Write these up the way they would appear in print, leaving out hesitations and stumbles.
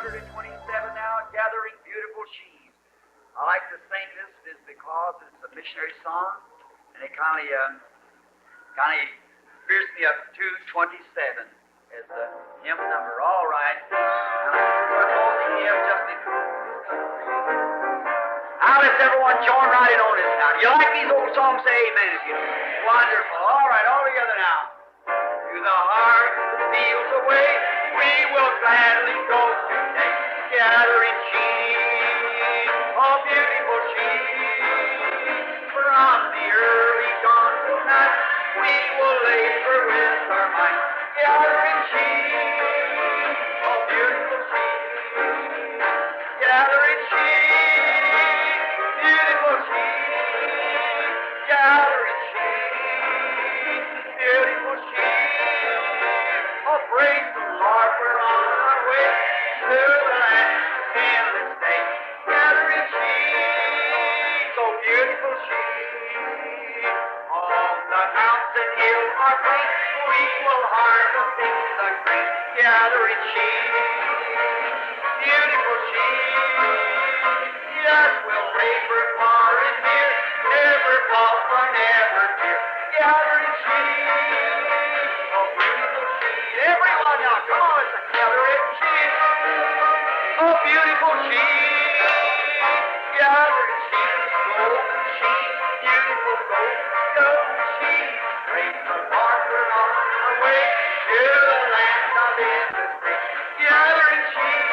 now, gathering beautiful sheaves. I like to sing this is because it's a missionary song, and it kind of fierce me up 227 as a hymn number. All right. We're closing hymn just before. Now let's everyone join right in on this now. You like these old songs? Say amen if you do. Wonderful. All right, all together now. To the heart that feels the way, we will gladly go today. Gathering sheep, oh beautiful sheep, from the early dawn till night, we will labor with our might. Gathering sheep, oh beautiful sheep, gathering sheep, beautiful sheep, gathering sheep, beautiful sheep. Oh praise the Lord, we're on our way to the land of endless day. Gathering sheep, oh beautiful sheep, on the mountain hill or plain, we will harvest in the grain. Gathering sheep, beautiful sheep, yes, we'll labor far and near, never fall for never fear. Gathering sheep, oh beautiful sheep, everyone now, come on, it's a gathering sheep, oh beautiful sheep, gathering sheep, golden sheep, beautiful golden sheep. Praise the Lord, we're on our way to the land of endless day. Gathering sheep,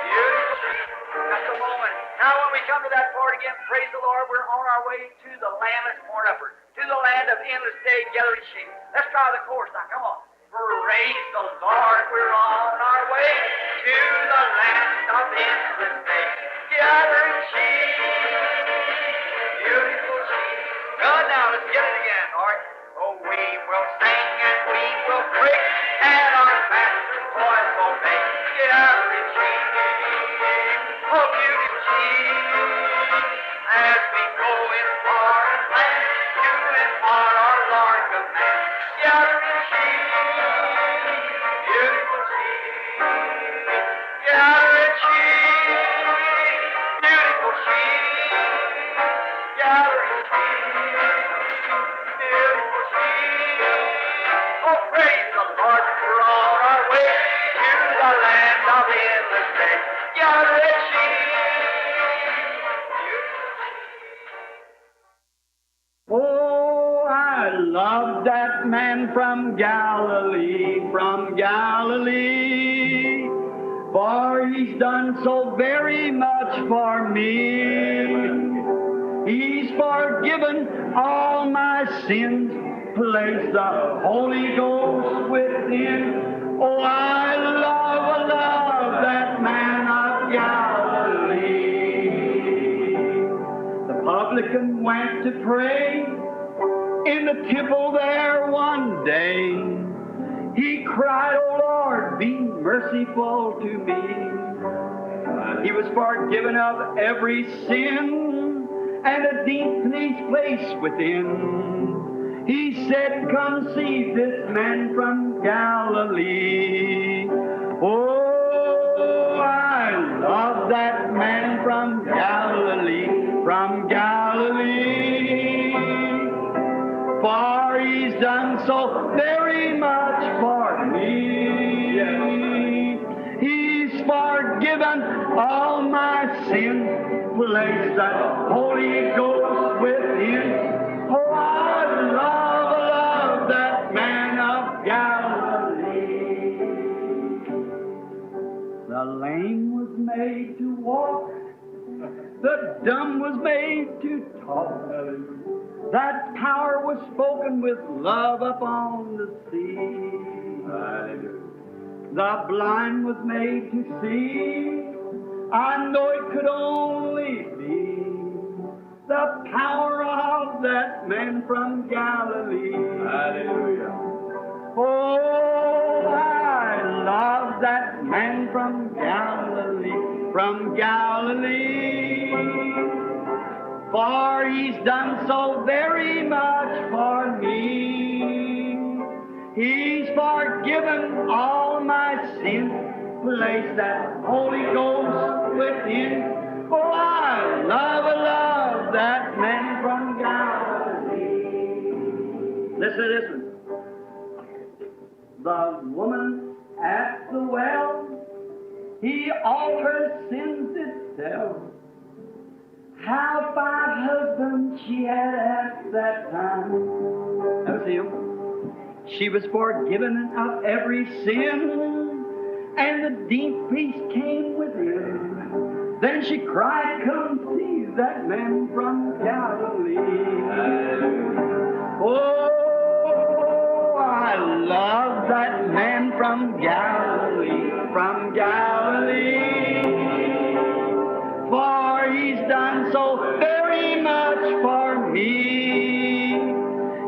beautiful sheep. Just a moment. Now when we come to that part again, praise the Lord, we're on our way to the land that's born upward, to the land of endless day, gathering sheep. Let's try the chorus now, come on. Praise the Lord, we're on our way to the land of endless day. Gathering sheep, beautiful sheep. Good, now let's get it again, all right? Oh, we will sing and we will praise, and our Master's voice obey. Gathering sheep, oh beautiful sheep, as we go in foreign land to impart our Lord command. Gathering sheep, beautiful sheep, gathering sheep, beautiful sheep, gathering sheep, beautiful sheep. Oh, praise the Lord, we're on our way to the land of endless day. Gathering sheep, Oh, I love that man from Galilee, for he's done so very much for me. He's forgiven all my sins, placed the Holy Ghost within. Oh, I love that man of Galilee. The publican went to pray in the temple there one day. He cried, "Oh Lord, be merciful to me." He was forgiven of every sin and a deep place within. He said, "Come see this man from Galilee." Oh, I love that man from Galilee, for he's done so very much for me. He's forgiven all my sins, placed that Holy Ghost within. Oh, I love that man of Galilee. The lame was made to walk, the dumb was made to talk. That power was spoken with love upon the sea. The blind was made to see. I know it could only be the power of that man from Galilee. Hallelujah. Oh, I love that man from Galilee, for he's done so very much for me. He's forgiven all my sins, place that Holy Ghost within. Oh, I love that man from Galilee. Listen to this one. The woman at the well, he all her sins did tell. How 5 husbands she had at that time. Now see him. She was forgiven of every sin, and the deep peace came within. Then she cried, come see that man from Galilee. Oh, I love that man from Galilee, for he's done so very much for me.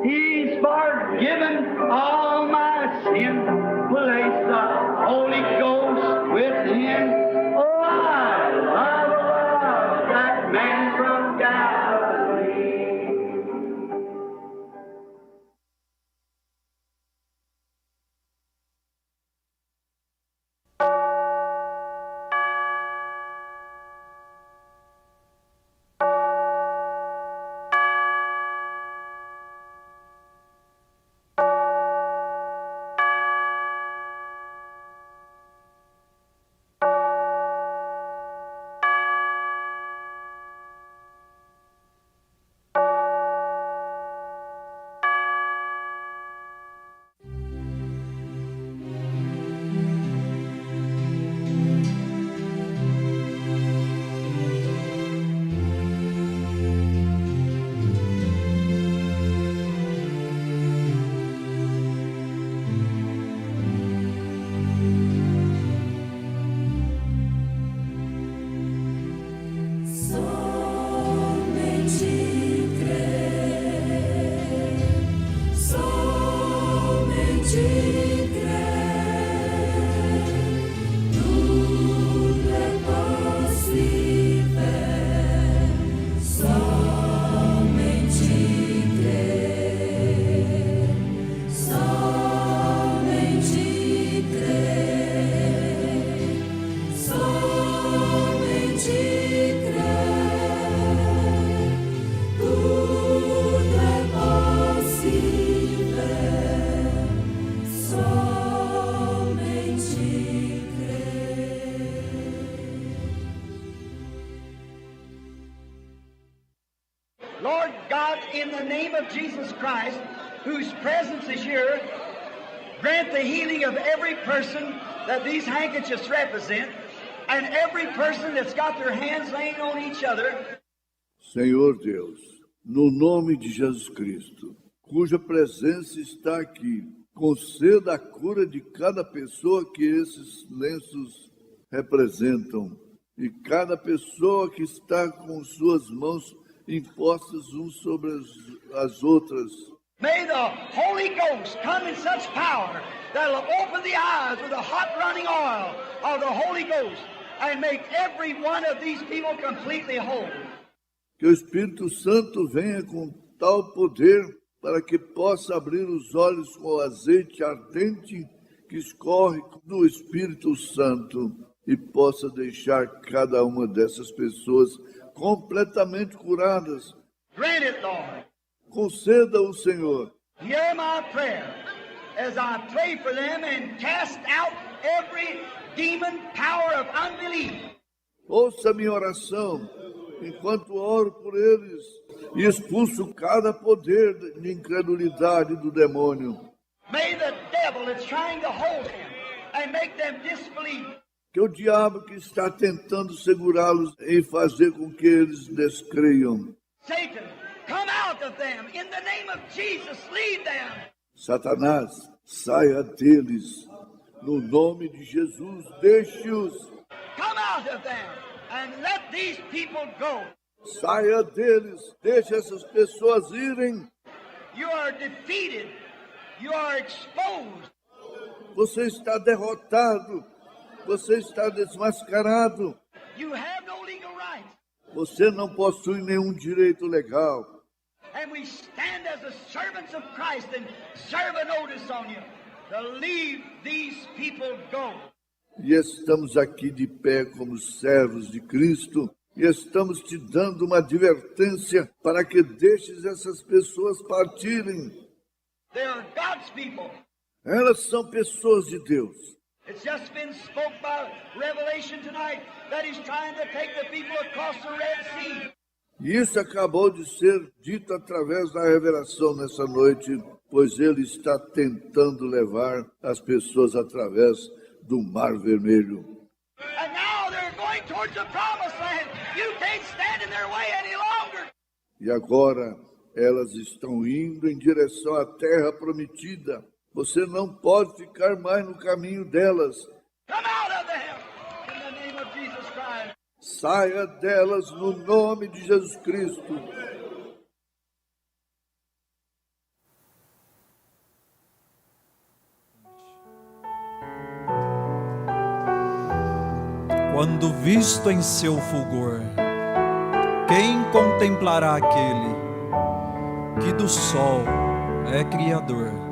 He's forgiven all my sins, placed the Holy Ghost within. Oh, I love that man from Galilee. Lord God, in the name of Jesus Christ, whose presence is here, grant the healing of every person that these handkerchiefs represent, and every person that's got their hands laying on each other. Senhor Deus, no nome de Jesus Cristo, cuja presença está aqui, conceda a cura de cada pessoa que esses lenços representam, e cada pessoa que está com suas mãos impostas uns sobre as outras. May the Holy Ghost come in such power that it'll open the eyes with the hot running oil of the Holy Ghost and make every one of these people completely whole. Que o Espírito Santo venha com tal poder para que possa abrir os olhos com o azeite ardente que escorre do Espírito Santo e possa deixar cada uma dessas pessoas completamente curadas. Grant it, Lord. Conceda-o, Senhor. Hear my prayer as I pray for them and cast out every demon power of unbelief. Ouça minha oração enquanto oro por eles e expulso cada poder de incredulidade do demônio. May the devil that's trying to hold them and make them disbelieve. Que o diabo que está tentando segurá-los e fazer com que eles descreiam. Satan, come out of them. In the name of Jesus, leave them. Satanás, saia deles. No nome de Jesus, deixe-os. Come out of them and let these people go. Saia deles, deixe essas pessoas irem. You are defeated. You are exposed. Você está derrotado. Você está desmascarado. You have no legal rights. Você não possui nenhum direito legal. And we stand as the servants of Christ and serve a notice on you to leave these people go. E estamos aqui de pé como servos de Cristo e estamos te dando uma advertência para que deixes essas pessoas partirem. They are God's people. Elas são pessoas de Deus. It's just been spoke by Revelation tonight that He's trying to take the people across the Red Sea. E isso acabou de ser dito através da revelação nessa noite, pois Ele está tentando levar as pessoas através do Mar Vermelho. And now they're going towards the promised land. You can't stand in their way any longer. E agora elas estão indo em direção à terra prometida. Você não pode ficar mais no caminho delas. Come out of them in the name of Jesus Christ. Saia delas no nome de Jesus Cristo. Quando visto em seu fulgor, quem contemplará aquele que do sol é criador?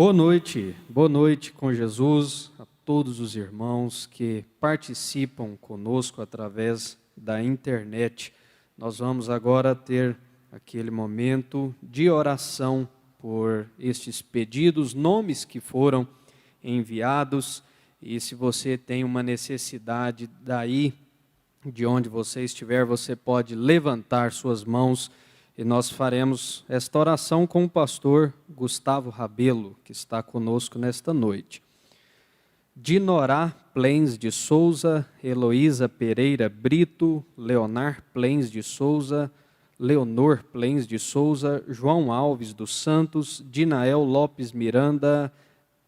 Boa noite com Jesus a todos os irmãos que participam conosco através da internet. Nós vamos agora ter aquele momento de oração por estes pedidos, nomes que foram enviados, e se você tem uma necessidade daí, de onde você estiver, você pode levantar suas mãos e nós faremos esta oração com o pastor Gustavo Rabelo, que está conosco nesta noite. Dinorá Plens de Souza, Heloísa Pereira Brito, Leonar Plens de Souza, Leonor Plens de Souza, João Alves dos Santos, Dinael Lopes Miranda,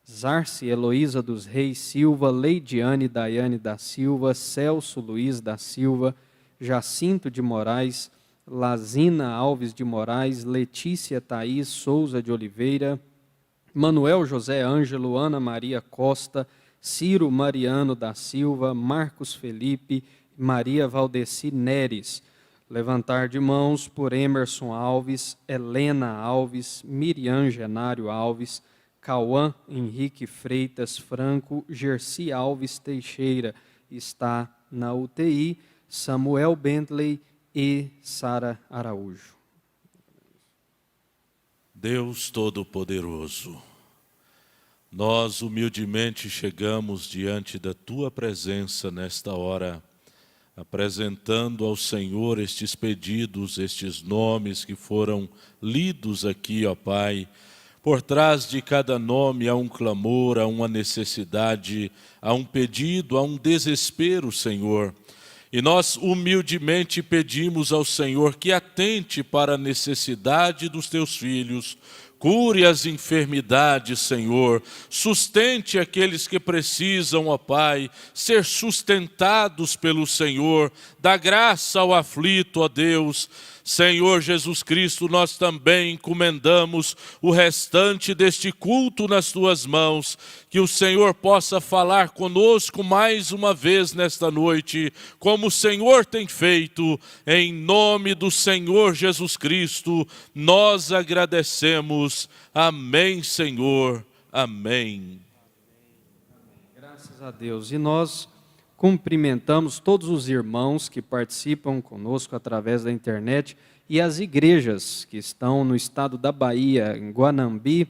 Zarce Heloísa dos Reis Silva, Leidiane Daiane da Silva, Celso Luiz da Silva, Jacinto de Moraes, Lazina Alves de Moraes, Letícia Thaís Souza de Oliveira, Manuel José Ângelo, Ana Maria Costa, Ciro Mariano da Silva, Marcos Felipe, Maria Valdeci Neres. Levantar de mãos por Emerson Alves, Helena Alves, Miriam Genário Alves, Cauã Henrique Freitas Franco, Gerci Alves Teixeira, está na UTI, Samuel Bentley e Sara Araújo. Deus Todo-Poderoso, nós humildemente chegamos diante da Tua presença nesta hora, apresentando ao Senhor estes pedidos, estes nomes que foram lidos aqui, ó Pai. Por trás de cada nome há um clamor, há uma necessidade, há um pedido, há um desespero, Senhor. E nós humildemente pedimos ao Senhor que atente para a necessidade dos Teus filhos, cure as enfermidades, Senhor, sustente aqueles que precisam, ó Pai, ser sustentados pelo Senhor, dá graça ao aflito, ó Deus. Senhor Jesus Cristo, nós também encomendamos o restante deste culto nas Tuas mãos, que o Senhor possa falar conosco mais uma vez nesta noite, como o Senhor tem feito, em nome do Senhor Jesus Cristo, nós agradecemos. Amém, Senhor. Amém. Graças a Deus. E nós cumprimentamos todos os irmãos que participam conosco através da internet e as igrejas que estão no estado da Bahia, em Guanambi,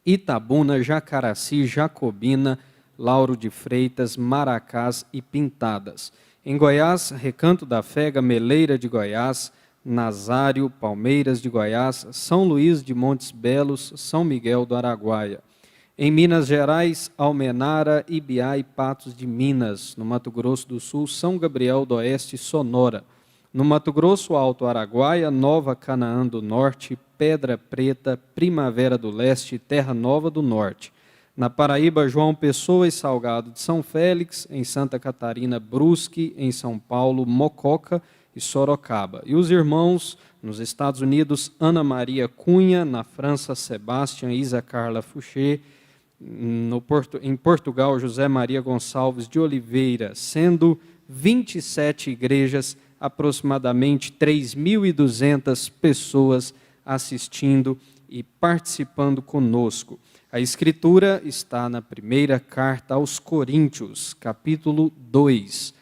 Itabuna, Jacaraci, Jacobina, Lauro de Freitas, Maracás e Pintadas. Em Goiás, Recanto da Fé, Gameleira de Goiás, Nazário, Palmeiras de Goiás, São Luís de Montes Belos, São Miguel do Araguaia. Em Minas Gerais, Almenara, Ibiá e Patos de Minas. No Mato Grosso do Sul, São Gabriel do Oeste, Sonora. No Mato Grosso, Alto Araguaia, Nova Canaã do Norte, Pedra Preta, Primavera do Leste, Terra Nova do Norte. Na Paraíba, João Pessoa e Salgado de São Félix. Em Santa Catarina, Brusque. Em São Paulo, Mococa e Sorocaba. E os irmãos nos Estados Unidos, Ana Maria Cunha. Na França, Sebastião Isa Carla Fouché. Em Portugal, José Maria Gonçalves de Oliveira, sendo 27 igrejas, aproximadamente 3.200 pessoas assistindo e participando conosco. A Escritura está na primeira carta aos Coríntios, capítulo 2.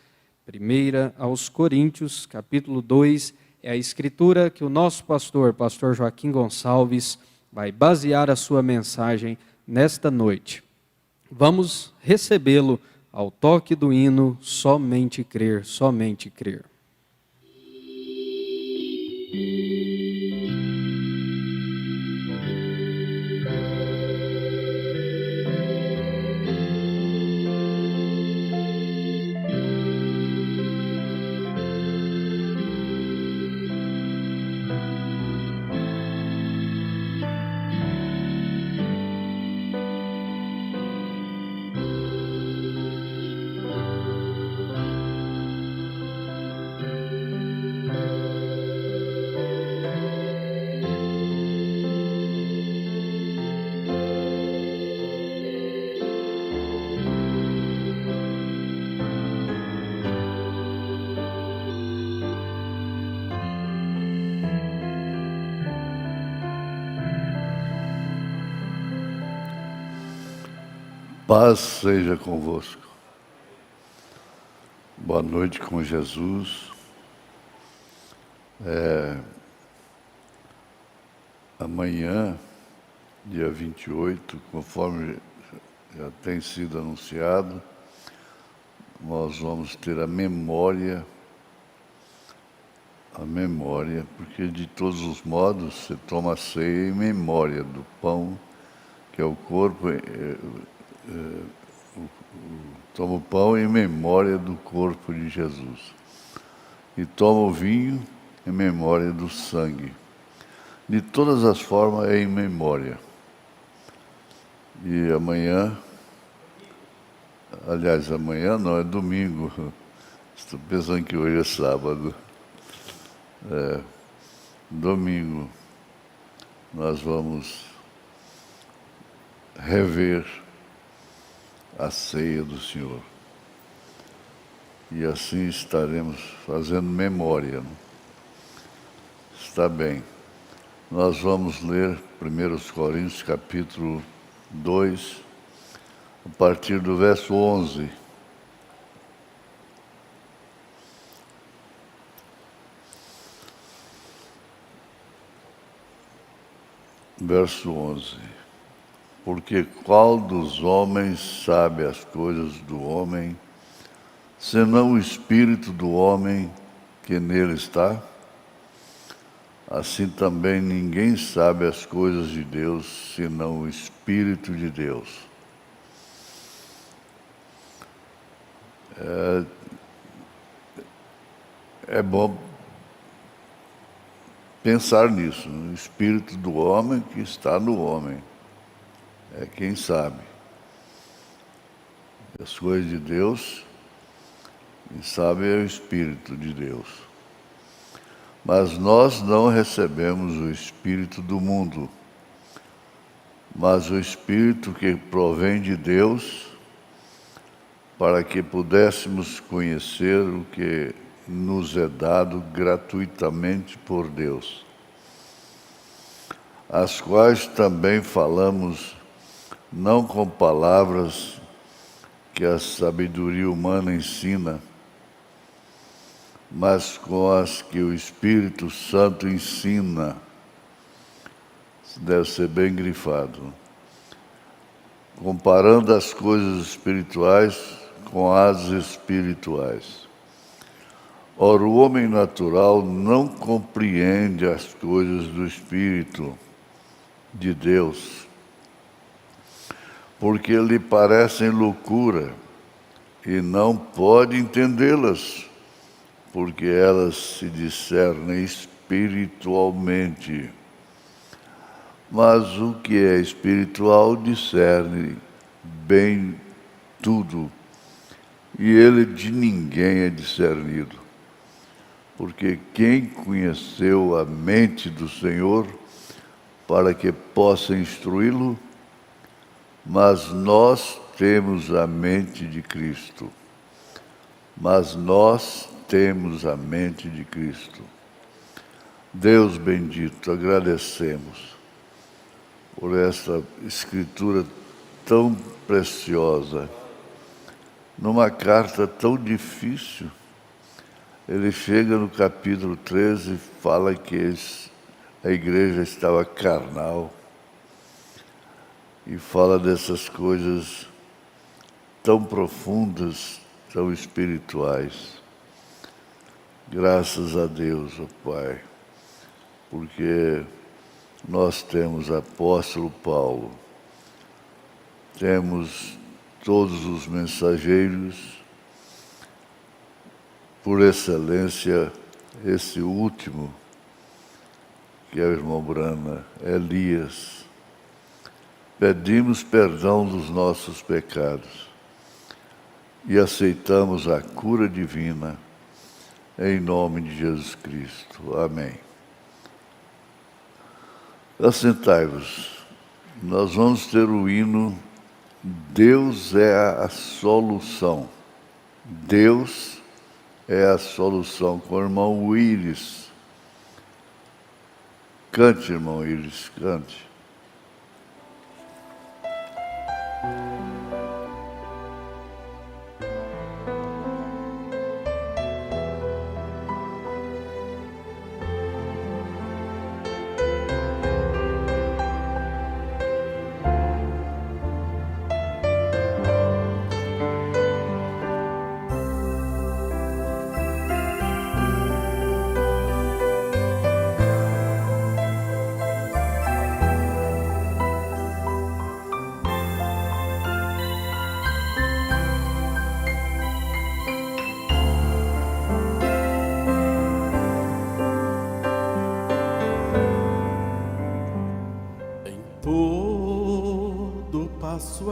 Primeira aos Coríntios, capítulo 2, é a Escritura que o nosso pastor Joaquim Gonçalves, vai basear a sua mensagem nesta noite. Vamos recebê-lo ao toque do hino Somente Crer, Somente Crer. Paz seja convosco. Boa noite com Jesus. Amanhã, dia 28, conforme já tem sido anunciado, nós vamos ter a memória, porque de todos os modos você toma a ceia em memória do pão, que é o corpo, toma o pão em memória do corpo de Jesus. E toma o vinho em memória do sangue. De todas as formas é em memória. E amanhã, aliás, amanhã não, é domingo. Estou pensando que hoje é sábado. Domingo, nós vamos rever a ceia do Senhor. E assim estaremos fazendo memória. Né? Está bem. Nós vamos ler 1 Coríntios, capítulo 2, a partir do verso 11. Verso 11. Porque qual dos homens sabe as coisas do homem, senão o espírito do homem que nele está? Assim também ninguém sabe as coisas de Deus, senão o Espírito de Deus. É bom pensar nisso, no Espírito do homem que está no homem. É quem sabe. As coisas de Deus, quem sabe é o Espírito de Deus. Mas nós não recebemos o Espírito do mundo, mas o Espírito que provém de Deus, para que pudéssemos conhecer o que nos é dado gratuitamente por Deus, as quais também falamos, não com palavras que a sabedoria humana ensina, mas com as que o Espírito Santo ensina. Deve ser bem grifado. Comparando as coisas espirituais com as espirituais. Ora, o homem natural não compreende as coisas do Espírito de Deus, porque lhe parecem loucura e não pode entendê-las, porque elas se discernem espiritualmente. Mas o que é espiritual discerne bem tudo, e ele de ninguém é discernido. Porque quem conheceu a mente do Senhor para que possa instruí-lo? Mas nós temos a mente de Cristo. Temos a mente de Cristo. Deus bendito, agradecemos por esta escritura tão preciosa, numa carta tão difícil. Ele chega no capítulo 13 e fala que a igreja estava carnal, e fala dessas coisas tão profundas, tão espirituais. Graças a Deus, ó Pai, porque nós temos apóstolo Paulo, temos todos os mensageiros, por excelência, esse último, que é o irmão Brana, Elias. Pedimos perdão dos nossos pecados e aceitamos a cura divina, em nome de Jesus Cristo. Amém. Assentai-vos. Nós vamos ter o hino Deus é a solução. Deus é a solução, com o irmão Willis. Cante, irmão Willis, cante.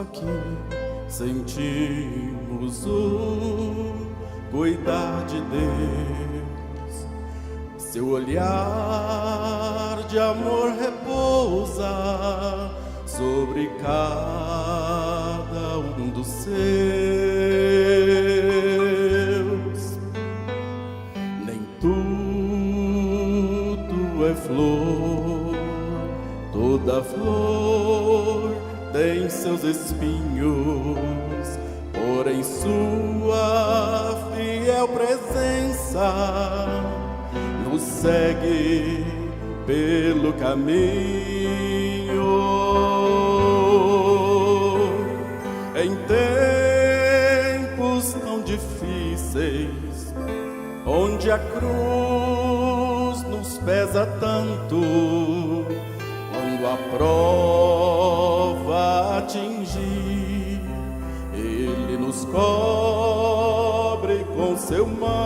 aqui sentimos o cuidar de Deus. Seu olhar de amor repousa sobre cada um dos seus. Nem tudo é flor, toda flor tem seus espinhos, porém sua fiel presença nos segue pelo caminho. Em tempos tão difíceis, onde a cruz nos pesa tanto, quando a prova atingir, Ele nos cobre com seu manto.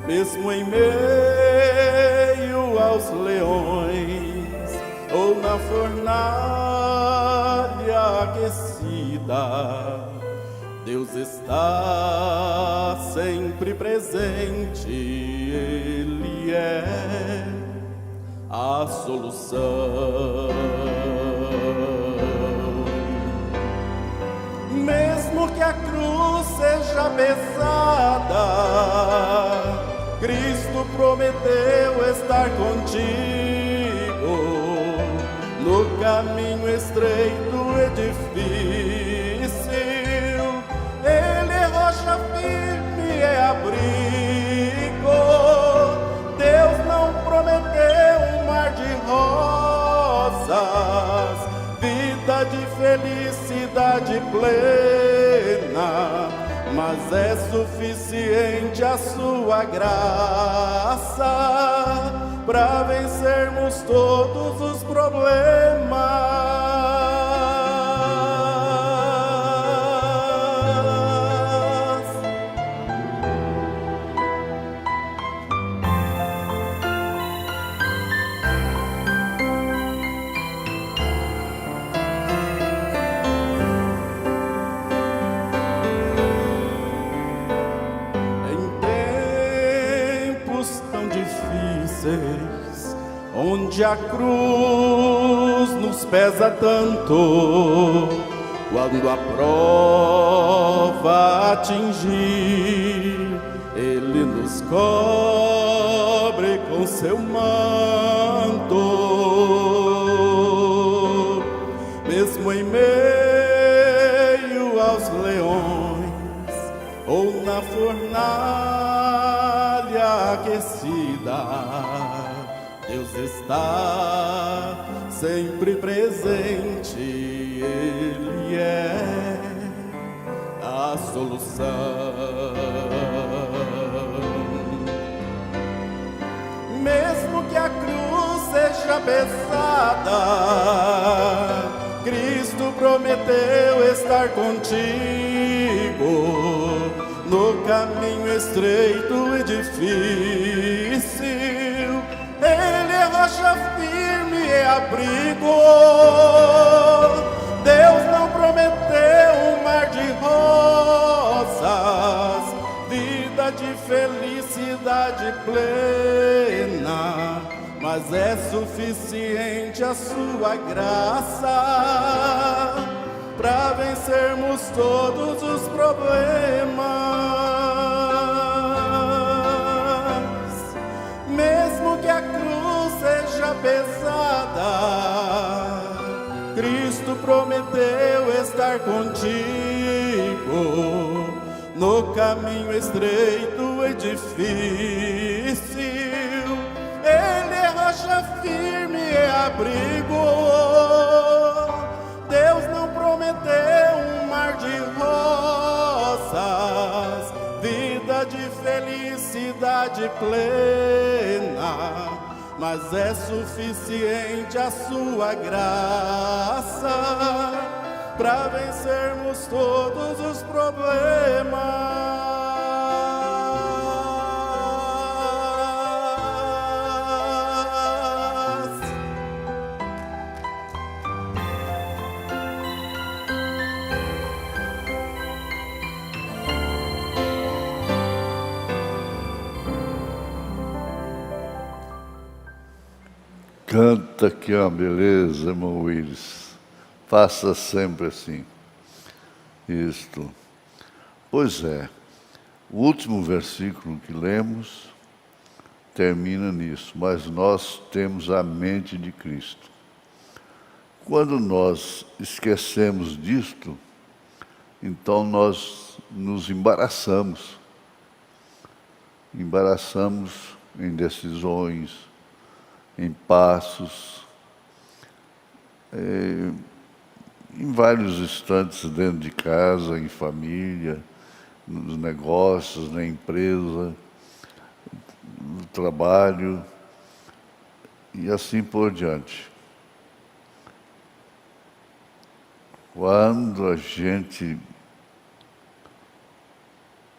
Mesmo em meio aos leões ou na fornalha aquecida, Deus está sempre presente, Ele é a solução. Mesmo que a cruz seja pesada, Cristo prometeu estar contigo no caminho estreito e difícil. Ele é rocha firme, é abrigo. Deus não prometeu um mar de rosas, vida de felicidade plena, mas é suficiente a sua graça para vencermos todos os problemas. Onde a cruz nos pesa tanto, quando a prova atingir, Ele nos cobre com seu manto. Mesmo em meio aos leões ou na fornalha aquecida, Deus está sempre presente, Ele é a solução. Mesmo que a cruz seja pesada, Cristo prometeu estar contigo no caminho estreito e difícil. Ele é rocha firme, é abrigo. Deus não prometeu um mar de rosas, vida de felicidade plena, mas é suficiente a sua graça para vencermos todos os problemas. Mesmo que a cruz seja pesada, Cristo prometeu estar contigo no caminho estreito e difícil. Ele é rocha firme, é abrigo. Deus não prometeu um mar de rosas, vida de felicidade plena, mas é suficiente a sua graça para vencermos todos os problemas. Canta que é uma beleza, irmão Willis. Faça sempre assim. Isto. Pois é, o último versículo que lemos termina nisso. Mas nós temos a mente de Cristo. Quando nós esquecemos disto, então nós nos embaraçamos. Embaraçamos em decisões, em passos, em vários instantes dentro de casa, em família, nos negócios, na empresa, no trabalho e assim por diante. Quando a gente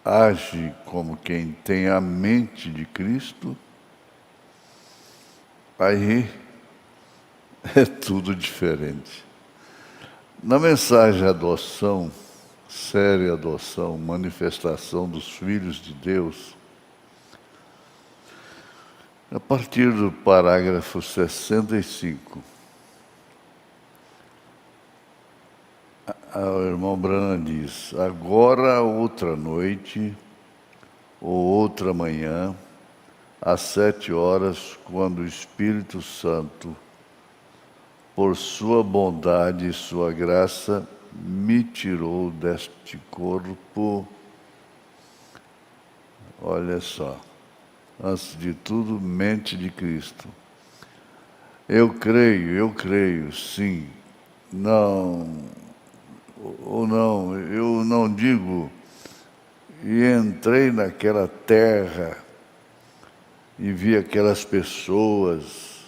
age como quem tem a mente de Cristo, aí é tudo diferente. Na mensagem adoção, série adoção, manifestação dos filhos de Deus, a partir do parágrafo 65, o irmão Branham diz: agora outra noite ou outra manhã, às 7 horas, quando o Espírito Santo, por sua bondade e sua graça, me tirou deste corpo. Olha só, antes de tudo, mente de Cristo. Eu creio, sim, não, ou não, eu não digo, e entrei naquela terra e vi aquelas pessoas,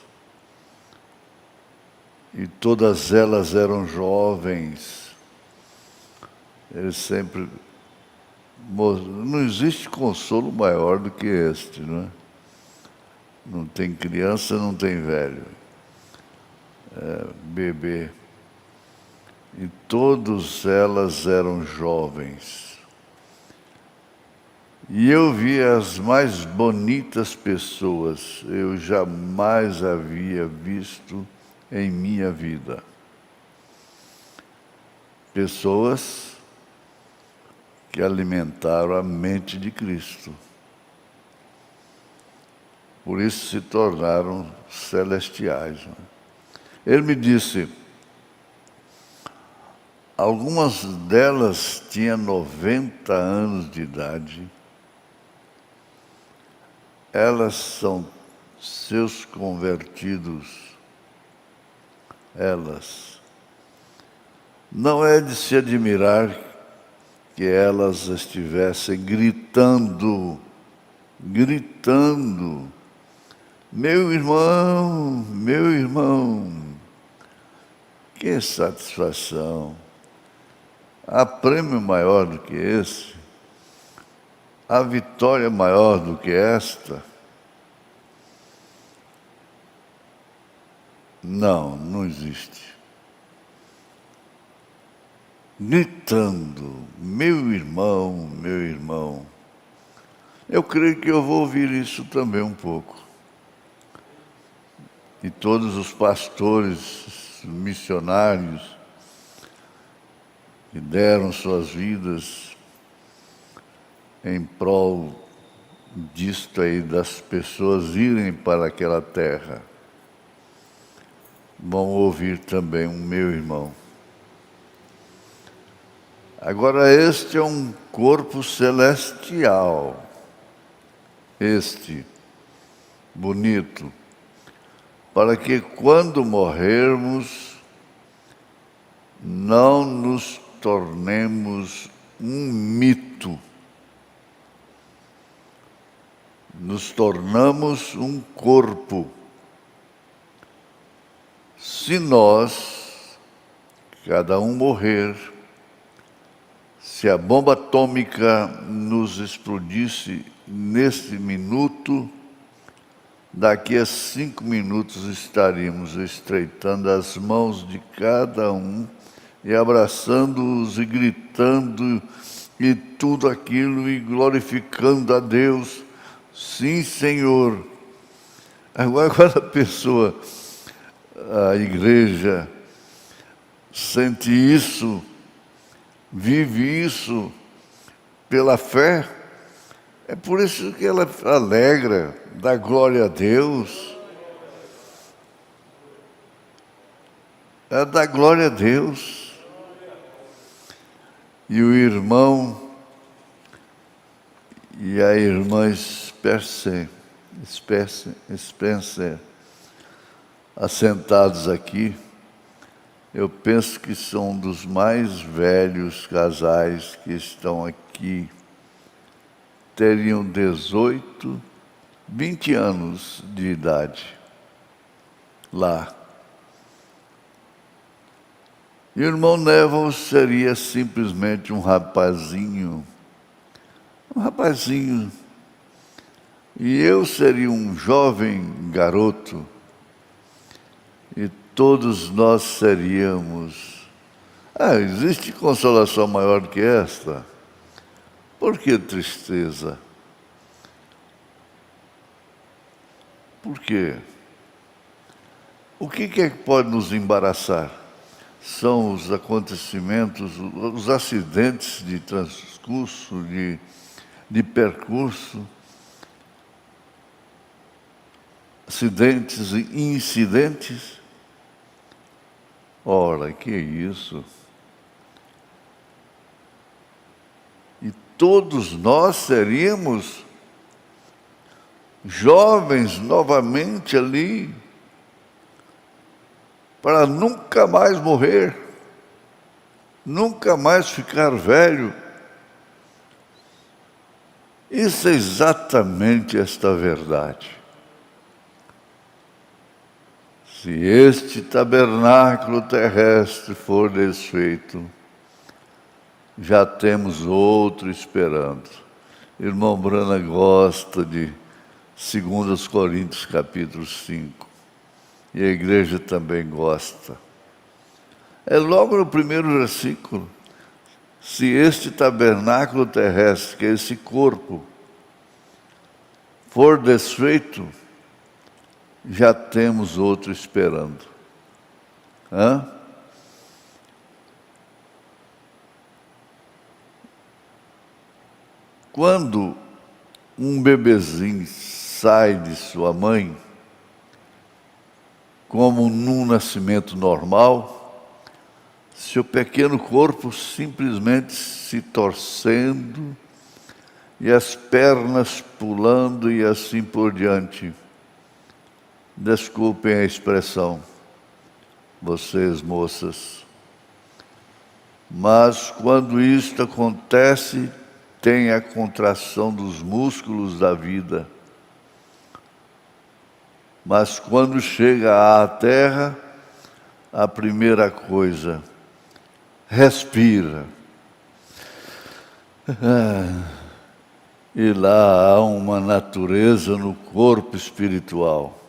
e todas elas eram jovens. Ele sempre... Não existe consolo maior do que este, não é? Não tem criança, não tem velho. Bebê. E todas elas eram jovens. E eu vi as mais bonitas pessoas eu jamais havia visto em minha vida. Pessoas que alimentaram a mente de Cristo. Por isso se tornaram celestiais. Ele me disse, algumas delas tinham 90 anos de idade. Elas são seus convertidos. Elas. Não é de se admirar que elas estivessem gritando, meu irmão, que satisfação! Há prêmio maior do que esse? Há vitória maior do que esta? Não existe. Gritando, meu irmão. Eu creio que eu vou ouvir isso também um pouco. E todos os pastores, missionários, que deram suas vidas em prol disto aí, das pessoas irem para aquela terra, vão ouvir também um meu irmão. Agora, este é um corpo celestial, bonito, para que quando morrermos, não nos tornemos um mito. Nos tornamos um corpo. Se nós, cada um morrer, se a bomba atômica nos explodisse neste minuto, daqui a 5 minutos estaríamos estreitando as mãos de cada um e abraçando-os e gritando e tudo aquilo e glorificando a Deus. Sim, Senhor. Agora, quando a pessoa a igreja sente isso, vive isso pela fé. É por isso que ela alegra, dá glória a Deus. Ela dá glória a Deus. E o irmão e a irmã Spencer, assentados aqui, eu penso que são dos mais velhos casais que estão aqui. Teriam 18, 20 anos de idade lá. E o irmão Neville seria simplesmente um rapazinho. E eu seria um jovem garoto. E todos nós seríamos... existe consolação maior do que esta? Por que tristeza? Por quê? O que é que pode nos embaraçar? São os acontecimentos, os acidentes de transcurso, de percurso, acidentes e incidentes. Ora, que isso? E todos nós seríamos jovens novamente ali, para nunca mais morrer, nunca mais ficar velho. Isso é exatamente esta verdade. Se este tabernáculo terrestre for desfeito, já temos outro esperando. Irmão Brana gosta de 2 Coríntios capítulo 5. E a igreja também gosta. É logo no primeiro versículo. Se este tabernáculo terrestre, que é esse corpo, for desfeito, já temos outro esperando. Quando um bebezinho sai de sua mãe, como num nascimento normal, seu pequeno corpo simplesmente se torcendo e as pernas pulando e assim por diante. Desculpem a expressão, vocês moças, mas quando isto acontece, tem a contração dos músculos da vida. Mas quando chega à terra, a primeira coisa, respira. E lá há uma natureza no corpo espiritual.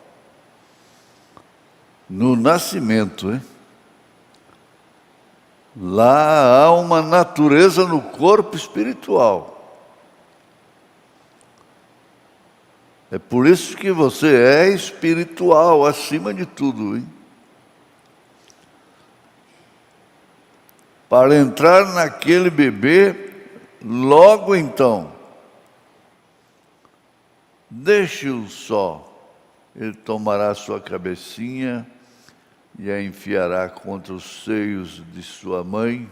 No nascimento, hein? Lá há uma natureza no corpo espiritual. É por isso que você é espiritual, acima de tudo, hein? Para entrar naquele bebê, logo então, deixe-o só. Ele tomará sua cabecinha e a enfiará contra os seios de sua mãe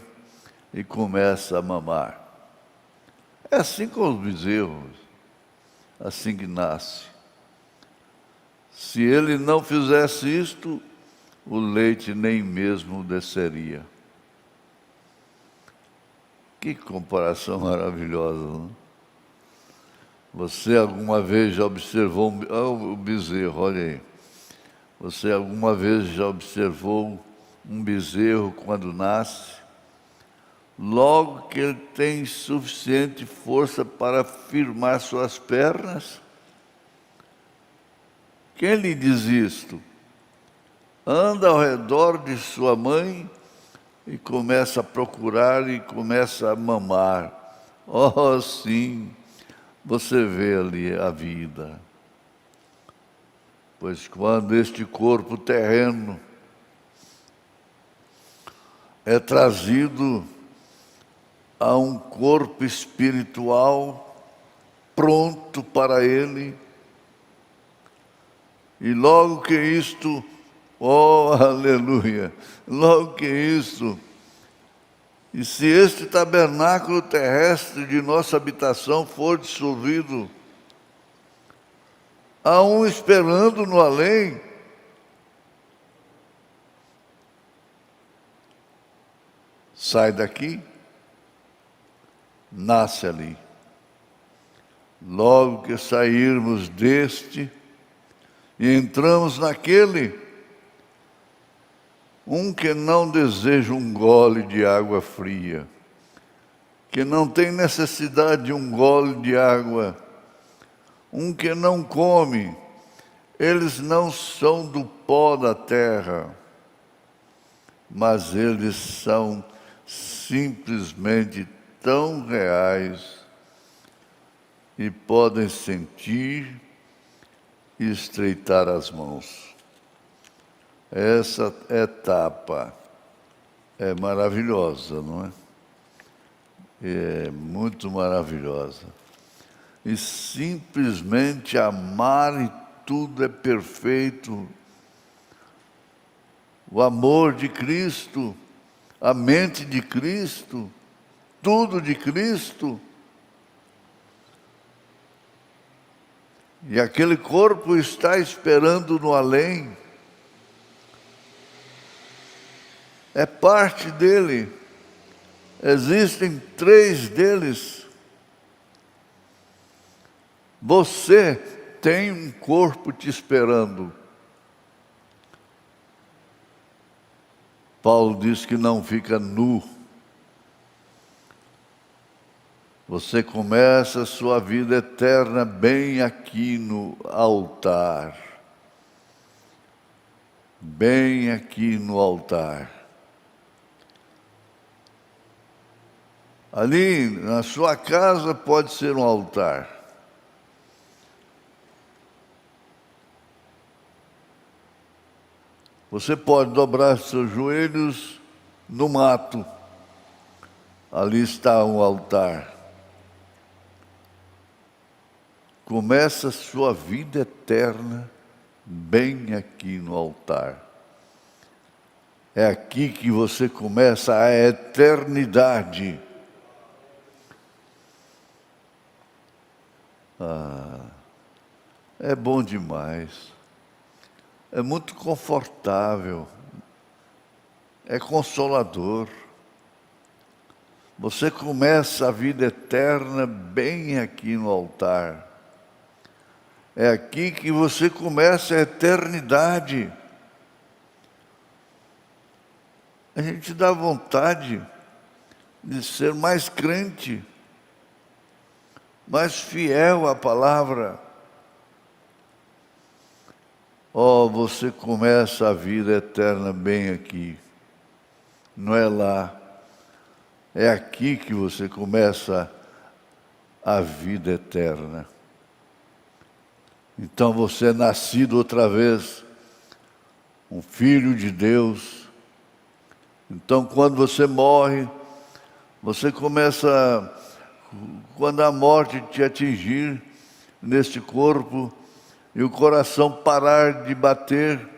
e começa a mamar. É assim com os bezerros. Assim que nasce. Se ele não fizesse isto, o leite nem mesmo desceria. Que comparação maravilhosa, não? Você alguma vez já observou o bezerro, olha aí. Você alguma vez já observou um bezerro quando nasce? Logo que ele tem suficiente força para firmar suas pernas? Quem lhe diz isto? Anda ao redor de sua mãe e começa a procurar e começa a mamar. Oh, sim, você vê ali a vida. Pois quando este corpo terreno é trazido a um corpo espiritual pronto para ele. E logo que isto, oh aleluia, logo que isto, e se este tabernáculo terrestre de nossa habitação for dissolvido, há um esperando no além. Sai daqui, nasce ali. Logo que sairmos deste e entramos naquele, um que não deseja um gole de água fria, que não tem necessidade de um gole de água, um que não come, eles não são do pó da terra, mas eles são simplesmente tão reais e podem sentir e estreitar as mãos. Essa etapa é maravilhosa, não é? É muito maravilhosa. E simplesmente amar e tudo é perfeito. O amor de Cristo, a mente de Cristo, tudo de Cristo. E aquele corpo está esperando no além. É parte dele. Existem 3 deles. Você tem um corpo te esperando. Paulo diz que não fica nu. Você começa a sua vida eterna bem aqui no altar. Bem aqui no altar. Ali na sua casa pode ser um altar. Você pode dobrar seus joelhos no mato. Ali está um altar. Começa a sua vida eterna bem aqui no altar. É aqui que você começa a eternidade. É bom demais. É muito confortável. É consolador. Você começa a vida eterna bem aqui no altar. É aqui que você começa a eternidade. A gente dá vontade de ser mais crente, mais fiel à palavra. Oh, você começa a vida eterna bem aqui. Não é lá. É aqui que você começa a vida eterna. Então você é nascido outra vez, um filho de Deus. Então quando você morre, você começa, quando a morte te atingir neste corpo, e o coração parar de bater,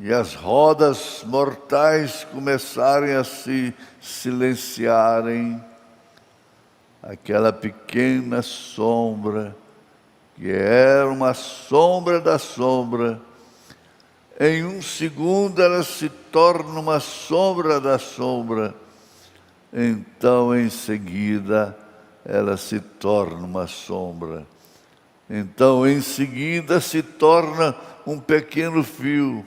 e as rodas mortais começarem a se silenciarem, aquela pequena sombra, que era uma sombra da sombra, em um segundo ela se torna uma sombra da sombra, então em seguida ela se torna uma sombra, então em seguida se torna um pequeno fio,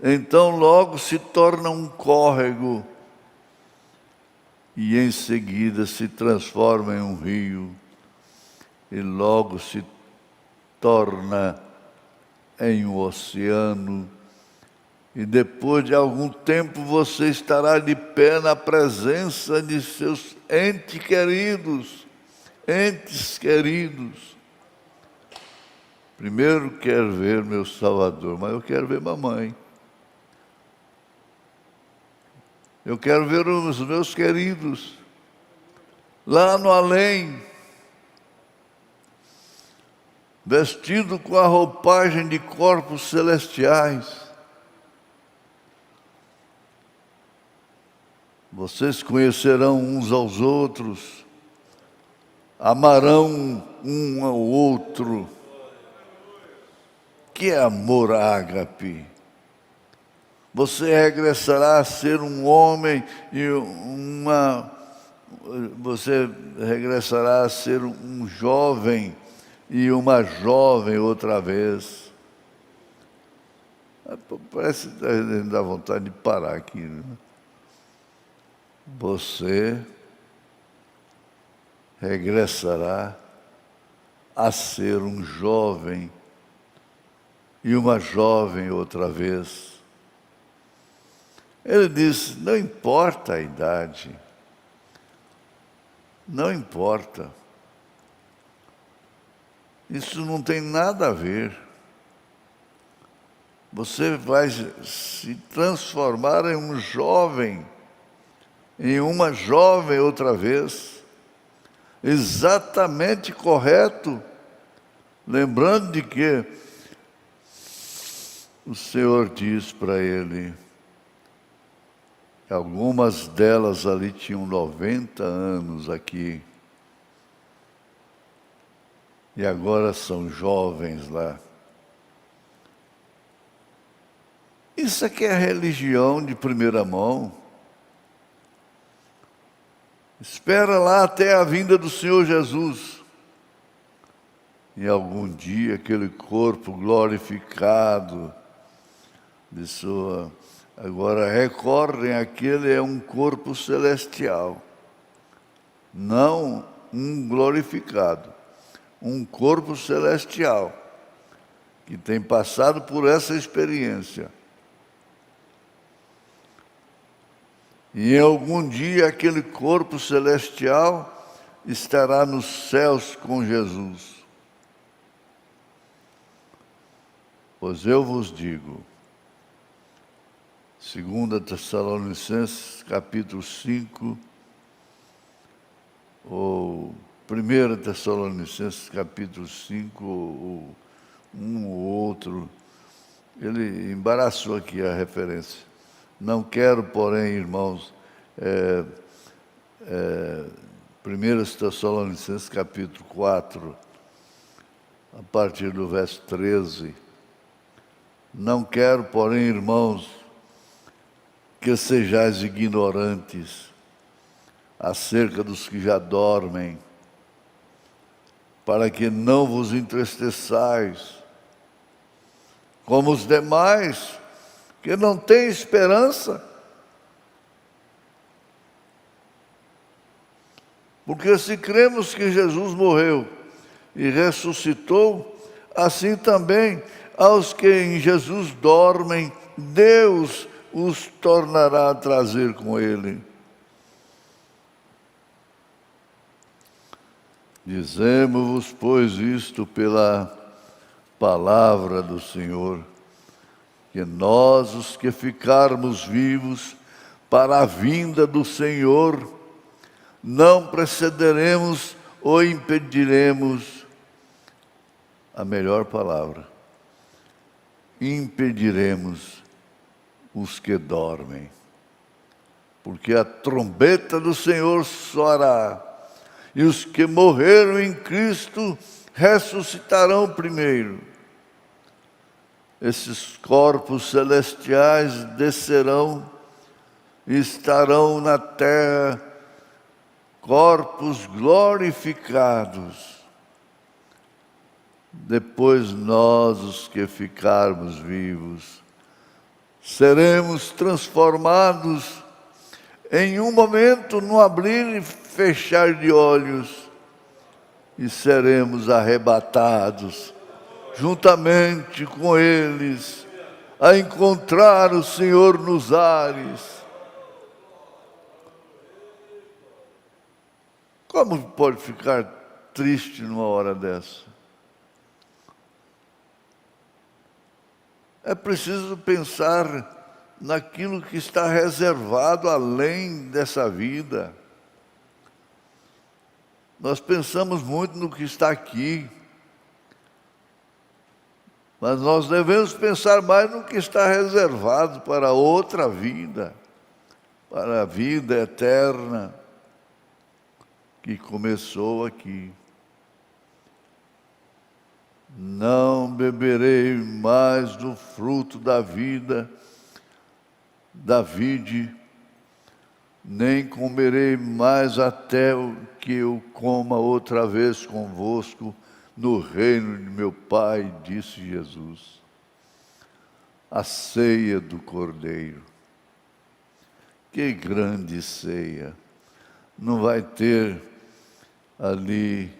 então logo se torna um córrego, e em seguida se transforma em um rio, e logo se torna em um oceano, e depois de algum tempo você estará de pé na presença de seus entes queridos. Primeiro quero ver meu Salvador, mas eu quero ver mamãe. Eu quero ver os meus queridos lá no além, vestido com a roupagem de corpos celestiais. Vocês conhecerão uns aos outros, amarão um ao outro. Que é amor ágape? Você regressará a ser um homem e você regressará a ser um jovem e uma jovem outra vez. Parece que dá vontade de parar aqui, né? Você regressará a ser um jovem e uma jovem outra vez. Ele diz, não importa a idade, não importa. Isso não tem nada a ver. Você vai se transformar em um jovem, em uma jovem outra vez, exatamente correto, lembrando de que o Senhor diz para ele, algumas delas ali tinham 90 anos aqui, e agora são jovens lá. Isso aqui é religião de primeira mão. Espera lá até a vinda do Senhor Jesus. E algum dia aquele corpo glorificado de sua... Agora recordem, aquele é um corpo celestial. Não um glorificado. Um corpo celestial. Que tem passado por essa experiência. E em algum dia aquele corpo celestial estará nos céus com Jesus. Pois eu vos digo, 2 Tessalonicenses capítulo 5, ou 1 Tessalonicenses capítulo 5, ou um ou outro, ele embaraçou aqui a referência. Não quero, porém, irmãos, 1 Tessalonicenses capítulo 4, a partir do verso 13. Não quero, porém, irmãos, que sejais ignorantes acerca dos que já dormem, para que não vos entristeçais, como os demais, que não têm esperança. Porque se cremos que Jesus morreu e ressuscitou, assim também aos que em Jesus dormem, Deus os tornará a trazer com Ele. Dizemos-vos, pois, isto pela palavra do Senhor, que nós, os que ficarmos vivos para a vinda do Senhor, não precederemos ou impediremos, a melhor palavra, impediremos os que dormem, porque a trombeta do Senhor soará, e os que morreram em Cristo ressuscitarão primeiro. Esses corpos celestiais descerão e estarão na terra, corpos glorificados. Depois nós, os que ficarmos vivos, seremos transformados em um momento, no abrir e fechar de olhos, e seremos arrebatados juntamente com eles, a encontrar o Senhor nos ares. Como pode ficar triste numa hora dessa? É preciso pensar naquilo que está reservado além dessa vida. Nós pensamos muito no que está aqui, mas nós devemos pensar mais no que está reservado para outra vida, para a vida eterna que começou aqui. Não beberei mais do fruto da vida, da vide, nem comerei mais até que eu coma outra vez convosco no reino de meu Pai, disse Jesus. A ceia do Cordeiro. Que grande ceia! Não vai ter ali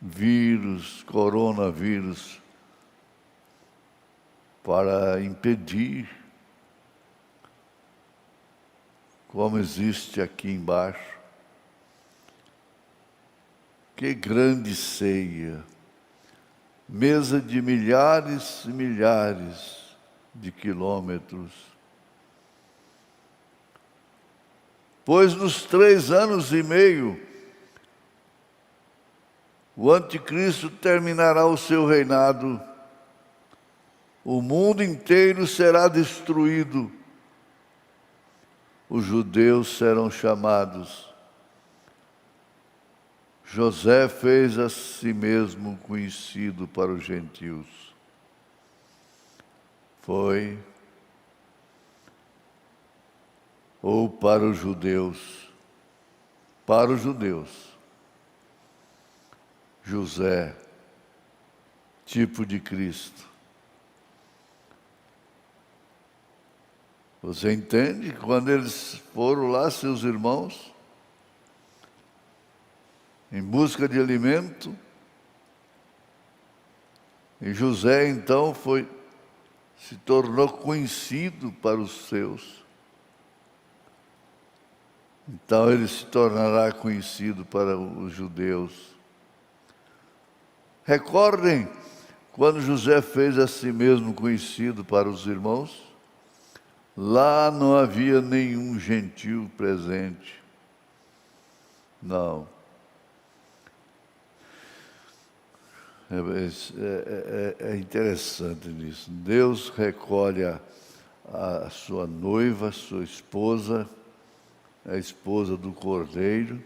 vírus, coronavírus, para impedir, como existe aqui embaixo. Que grande ceia! Mesa de milhares e milhares de quilômetros. Pois nos 3 anos e meio, o anticristo terminará o seu reinado, o mundo inteiro será destruído, os judeus serão chamados. José fez a si mesmo conhecido para os gentios. Foi, ou para os judeus, José, tipo de Cristo. Você entende? Quando eles foram lá, seus irmãos, em busca de alimento, e José então se tornou conhecido para os seus. Então ele se tornará conhecido para os judeus. Recordem quando José fez a si mesmo conhecido para os irmãos? Lá não havia nenhum gentil presente. Não. É interessante nisso. Deus recolhe a sua noiva, sua esposa, a esposa do Cordeiro,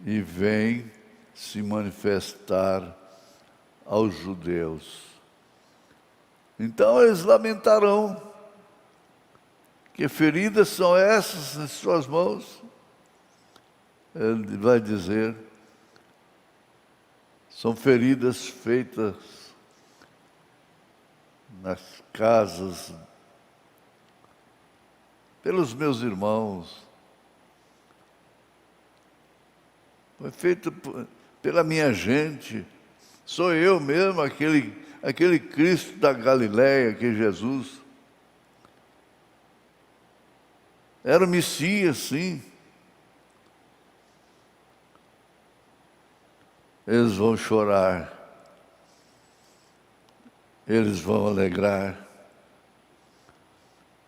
e vem se manifestar aos judeus. Então eles lamentarão. Que feridas são essas em suas mãos? Ele vai dizer, são feridas feitas nas casas pelos meus irmãos. Foi feito pela minha gente. Sou eu mesmo, aquele Cristo da Galileia, que é Jesus. Era o Messias, sim. Eles vão chorar, eles vão alegrar,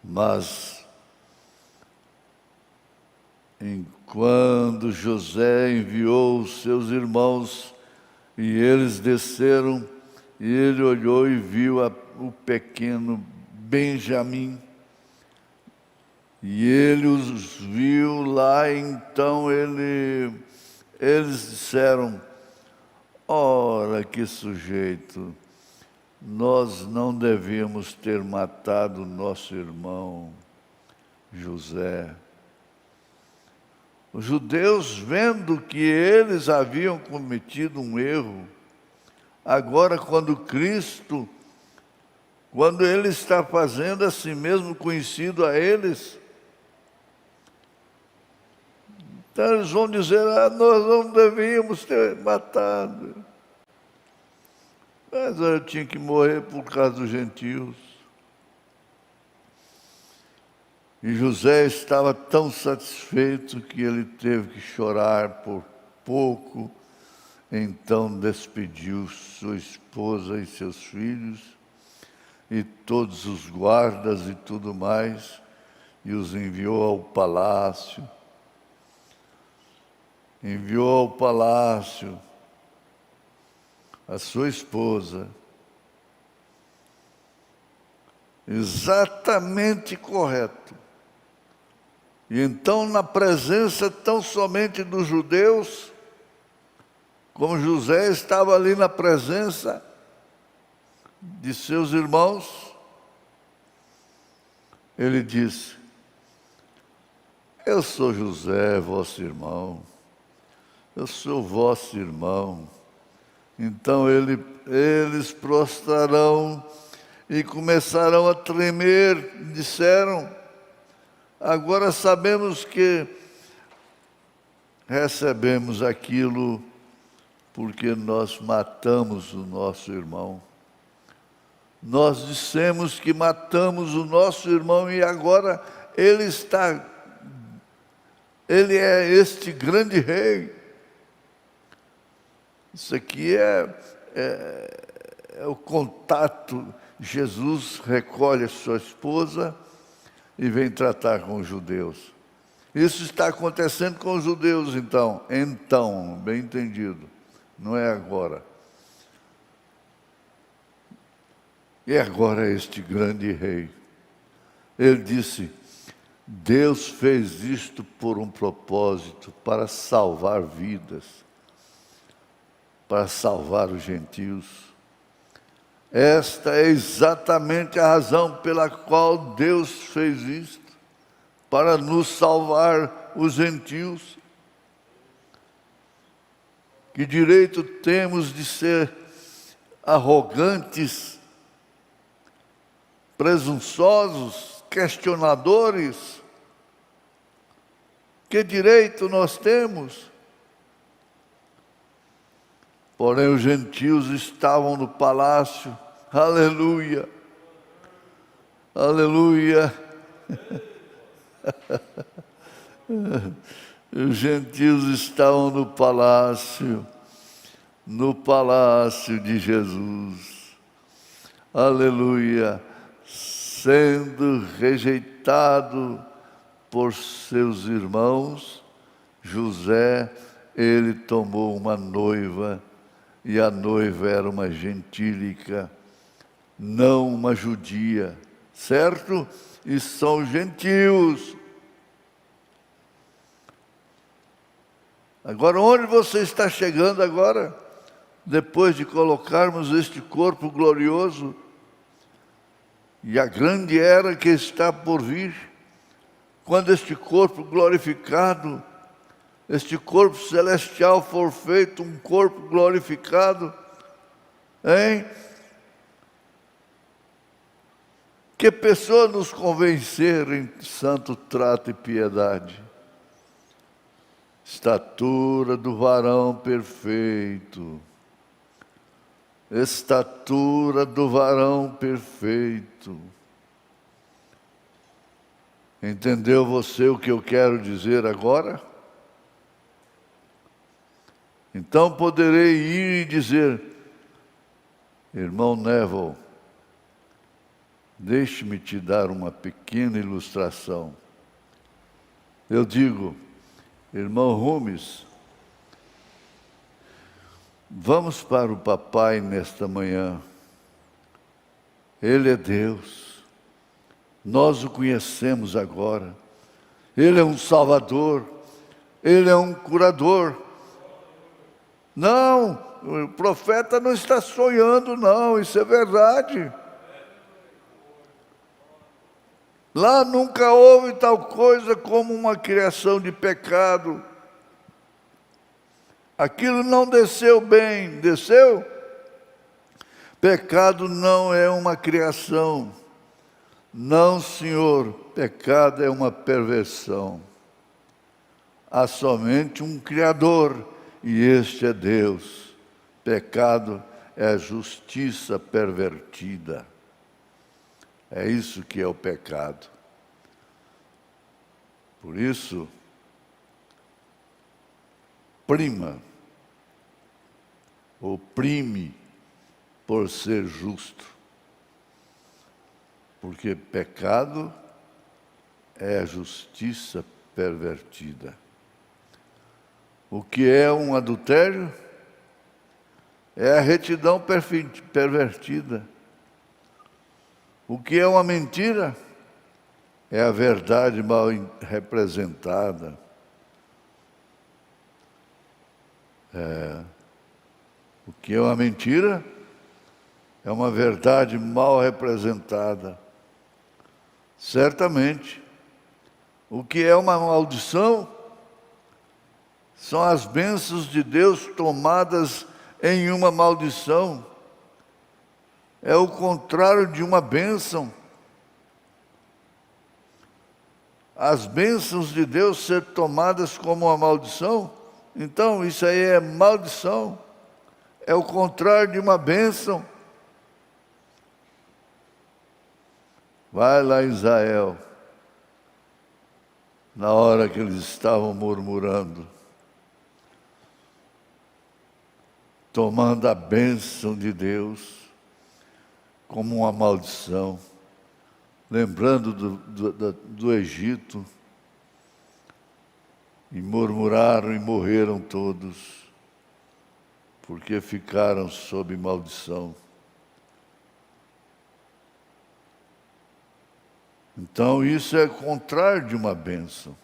mas enquanto José enviou os seus irmãos e eles desceram, e ele olhou e viu o pequeno Benjamim, e ele os viu lá, então eles disseram, ora, que sujeito, nós não devíamos ter matado nosso irmão José. Os judeus, vendo que eles haviam cometido um erro, agora quando ele está fazendo a si mesmo conhecido a eles, então eles vão dizer, nós não devíamos ter matado. Mas eu tinha que morrer por causa dos gentios. E José estava tão satisfeito que ele teve que chorar por pouco. Então despediu sua esposa e seus filhos e todos os guardas e tudo mais, e os enviou ao palácio. Enviou ao palácio a sua esposa, exatamente correto. E então, na presença tão somente dos judeus, como José estava ali na presença de seus irmãos, ele disse: eu sou José, vosso irmão, eu sou vosso irmão. Então eles prostrarão e começarão a tremer. Disseram: agora sabemos que recebemos aquilo porque nós matamos o nosso irmão. Nós dissemos que matamos o nosso irmão e agora ele é este grande rei. Isso aqui é o contato. Jesus recolhe a sua esposa e vem tratar com os judeus. Isso está acontecendo com os judeus, então, bem entendido, não é agora. E agora este grande rei, ele disse: Deus fez isto por um propósito, para salvar vidas, para salvar os gentios. Esta é exatamente a razão pela qual Deus fez isto, para nos salvar os gentios. Que direito temos de ser arrogantes, presunçosos, questionadores? Que direito nós temos? Porém, os gentios estavam no palácio. Aleluia! Aleluia! Os gentios estavam no palácio de Jesus. Aleluia! Sendo rejeitado por seus irmãos, José, ele tomou uma noiva, e a noiva era uma gentílica, não uma judia, certo? E são gentios. Agora, onde você está chegando agora, depois de colocarmos este corpo glorioso, e a grande era que está por vir, quando este corpo glorificado, este corpo celestial for feito um corpo glorificado, hein? Que pessoa nos convencer em santo trato e piedade? Estatura do varão perfeito. Estatura do varão perfeito. Entendeu você o que eu quero dizer agora? Então poderei ir e dizer: irmão Neville, deixe-me te dar uma pequena ilustração. Eu digo: irmão Rumes, vamos para o papai nesta manhã. Ele é Deus. Nós o conhecemos agora. Ele é um Salvador. Ele é um curador. Não, o profeta não está sonhando, não. Isso é verdade. Lá nunca houve tal coisa como uma criação de pecado. Aquilo não desceu bem, desceu? Pecado não é uma criação. Não, senhor, pecado é uma perversão. Há somente um Criador, e este é Deus. Pecado é a justiça pervertida. É isso que é o pecado. Por isso, oprime por ser justo. Porque pecado é a justiça pervertida. O que é um adultério? É a retidão pervertida. O que é uma mentira? É a verdade mal representada. O que é uma mentira? É uma verdade mal representada. Certamente. O que é uma maldição? São as bênçãos de Deus tomadas em uma maldição. É o contrário de uma bênção. As bênçãos de Deus ser tomadas como uma maldição, então isso aí é maldição. É o contrário de uma bênção. Vai lá em Israel, na hora que eles estavam murmurando, tomando a bênção de Deus como uma maldição, lembrando do Egito, e murmuraram e morreram todos, porque ficaram sob maldição. Então isso é contrário de uma bênção.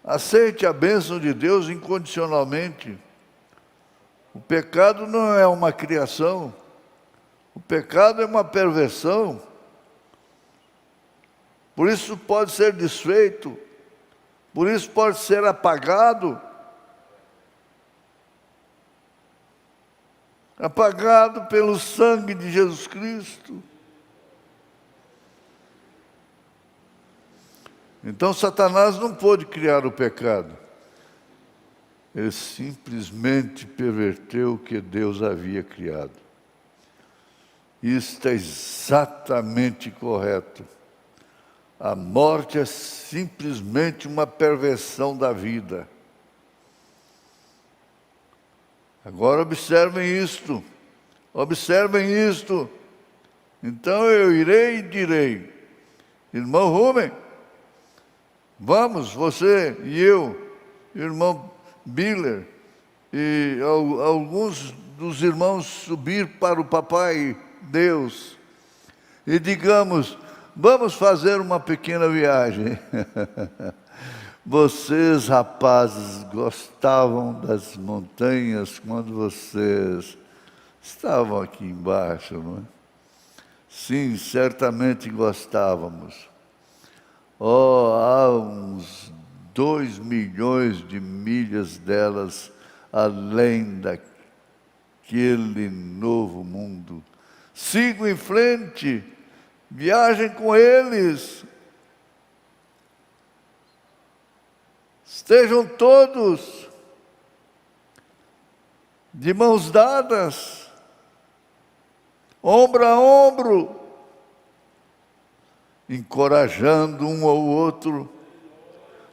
Aceite a bênção de Deus incondicionalmente. O pecado não é uma criação, o pecado é uma perversão. Por isso pode ser desfeito, por isso pode ser apagado. Apagado pelo sangue de Jesus Cristo. Então Satanás não pôde criar o pecado. Ele simplesmente perverteu o que Deus havia criado. Isto é exatamente correto. A morte é simplesmente uma perversão da vida. Agora observem isto. Observem isto. Então eu irei e direi: irmão Rubem, vamos, você e eu, irmão Biller, e alguns dos irmãos subir para o Papai Deus e digamos: vamos fazer uma pequena viagem. Vocês, rapazes, gostavam das montanhas quando vocês estavam aqui embaixo, não é? Sim, certamente gostávamos. Há uns 2 milhões de milhas delas além daquele novo mundo. Sigam em frente, viajem com eles. Estejam todos de mãos dadas, ombro a ombro, encorajando um ao outro,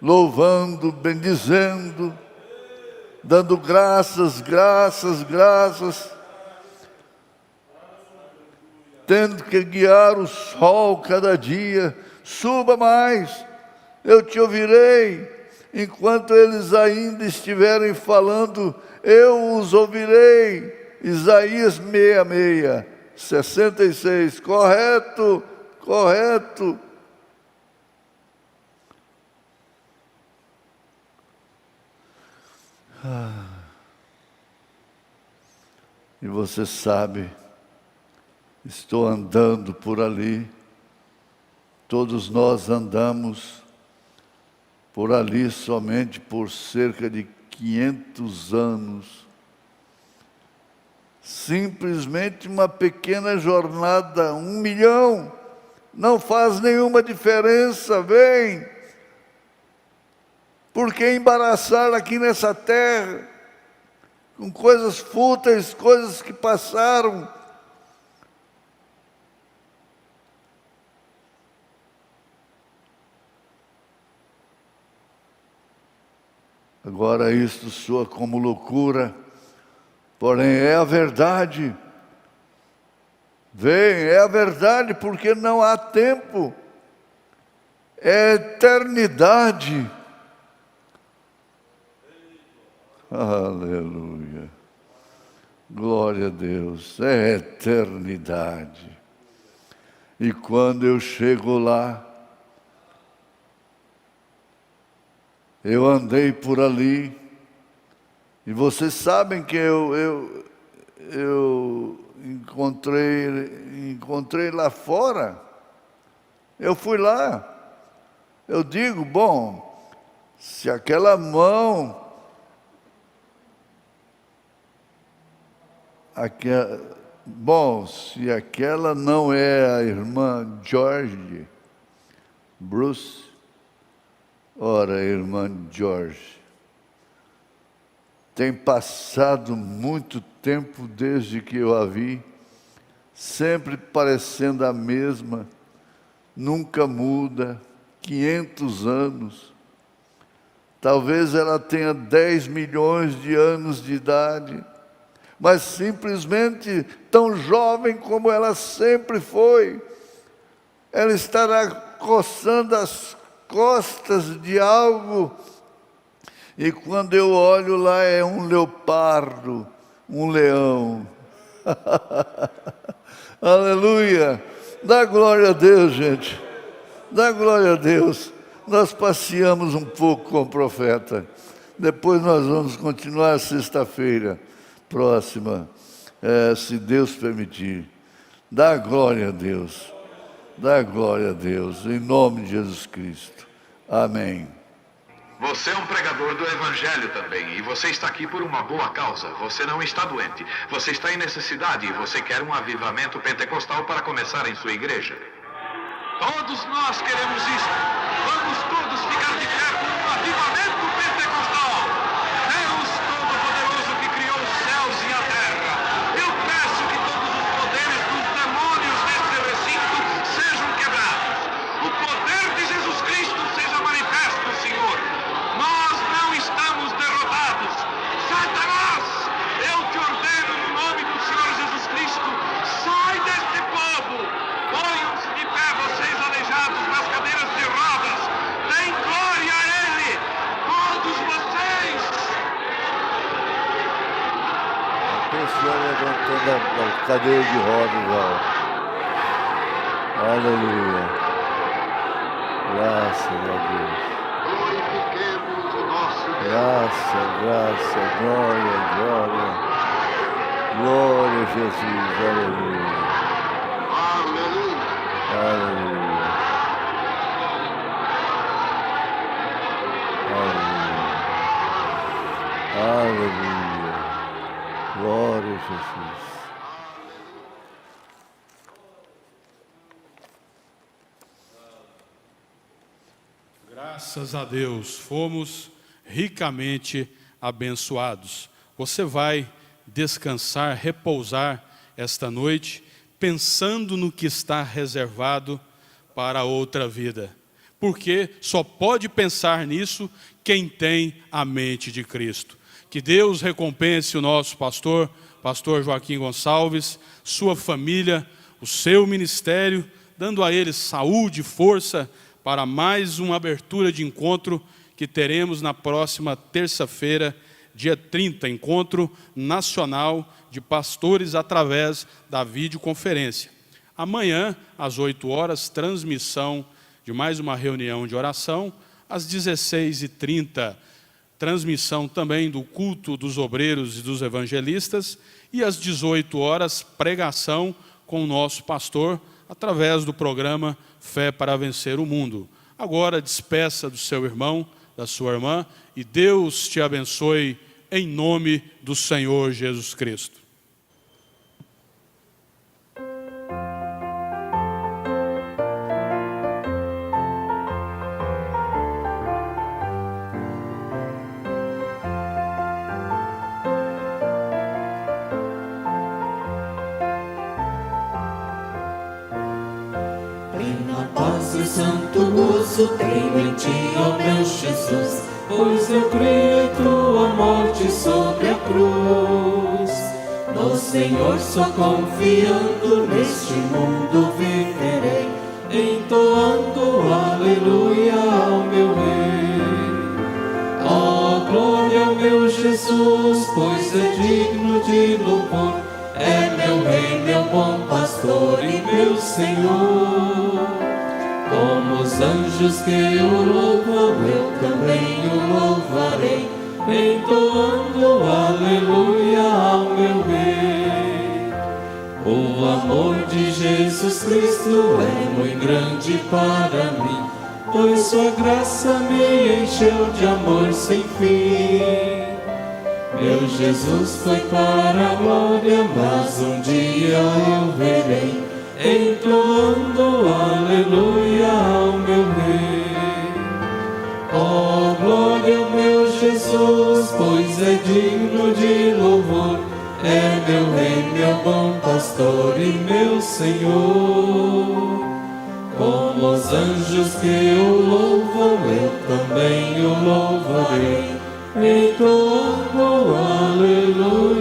louvando, bendizendo, dando graças, tendo que guiar o sol cada dia. Suba mais, eu te ouvirei. Enquanto eles ainda estiverem falando, eu os ouvirei. Isaías 66, correto. E você sabe, estou andando por ali, todos nós andamos por ali somente por cerca de 500 anos. Simplesmente uma pequena jornada, 1 milhão, não faz nenhuma diferença, vem. Por que embaraçar aqui nessa terra, com coisas fúteis, coisas que passaram? Agora isto soa como loucura, porém é a verdade. Vem, é a verdade, porque não há tempo, é eternidade. Aleluia, glória a Deus, é eternidade. E quando eu chego lá, eu andei por ali, e vocês sabem que eu encontrei lá fora. Eu fui lá. Eu digo, bom, se aquela mão, se aquela não é a irmã George Bruce, ora, a irmã George, tem passado muito tempo desde que eu a vi, sempre parecendo a mesma, nunca muda, 500 anos. Talvez ela tenha 10 milhões de anos de idade, mas simplesmente tão jovem como ela sempre foi. Ela estará coçando as costas de algo, e quando eu olho lá é um leopardo, um leão. Aleluia! Dá glória a Deus, gente. Dá glória a Deus. Nós passeamos um pouco com o profeta. Depois nós vamos continuar sexta-feira próxima, se Deus permitir. Dá glória a Deus. Dá glória a Deus, em nome de Jesus Cristo. Amém. Você é um pregador do Evangelho também, e você está aqui por uma boa causa. Você não está doente, você está em necessidade e você quer um avivamento pentecostal para começar em sua igreja. Todos nós queremos isso. Vamos todos ficar de pé por um avivamento pentecostal. Deus Todo-Poderoso que criou os céus e a terra. Eu peço que todos os poderes dos demônios desse recinto sejam quebrados. O poder de Jesus Cristo seja manifesto, Senhor. Nós não estamos derrotados. Satanás, eu te ordeno no nome do Senhor Jesus Cristo, sai deste povo. Ponham-se de pé, vocês aleijados nas cadeiras de rodas. Deem glória a Ele, todos vocês. A pessoa levantando a cadeira de rodas, ó. Aleluia. Graças a Deus. Glorifiquemos o nosso Deus. Graça, glória, glória. Glória a Jesus, aleluia. Aleluia. Aleluia. Aleluia. Aleluia. Glória a Jesus. Graças a Deus, fomos ricamente abençoados. Você vai descansar, repousar esta noite, pensando no que está reservado para outra vida. Porque só pode pensar nisso quem tem a mente de Cristo. Que Deus recompense o nosso pastor Joaquim Gonçalves, sua família, o seu ministério, dando a ele saúde e força para mais uma abertura de encontro que teremos na próxima terça-feira, dia 30, encontro nacional de pastores através da videoconferência. Amanhã, às 8 horas, transmissão de mais uma reunião de oração, às 16h30, transmissão também do culto dos obreiros e dos evangelistas, e às 18 horas, pregação com o nosso pastor, através do programa Fé para Vencer o Mundo. Agora despeça do seu irmão, da sua irmã, e Deus te abençoe em nome do Senhor Jesus Cristo. Santo gozo tenho em ti, ó meu Jesus, pois eu creio em tua morte sobre a cruz. No Senhor só confiando, neste mundo viverei, entoando aleluia ao meu Rei. Ó, glória ao meu Jesus, pois é digno de louvor, é meu Rei, meu bom pastor e meu Senhor. Como os anjos que o louvam, eu também o louvarei, entoando aleluia ao meu Rei. O amor de Jesus Cristo é muito grande para mim, pois sua graça me encheu de amor sem fim. Meu Jesus foi para a glória, mas um dia eu verei, entoando aleluia ao meu Rei. Ó, glória ao meu Jesus, pois é digno de louvor, é meu Rei, meu bom pastor e meu Senhor. Como os anjos que o louvam, eu também o louvarei, entoando aleluia.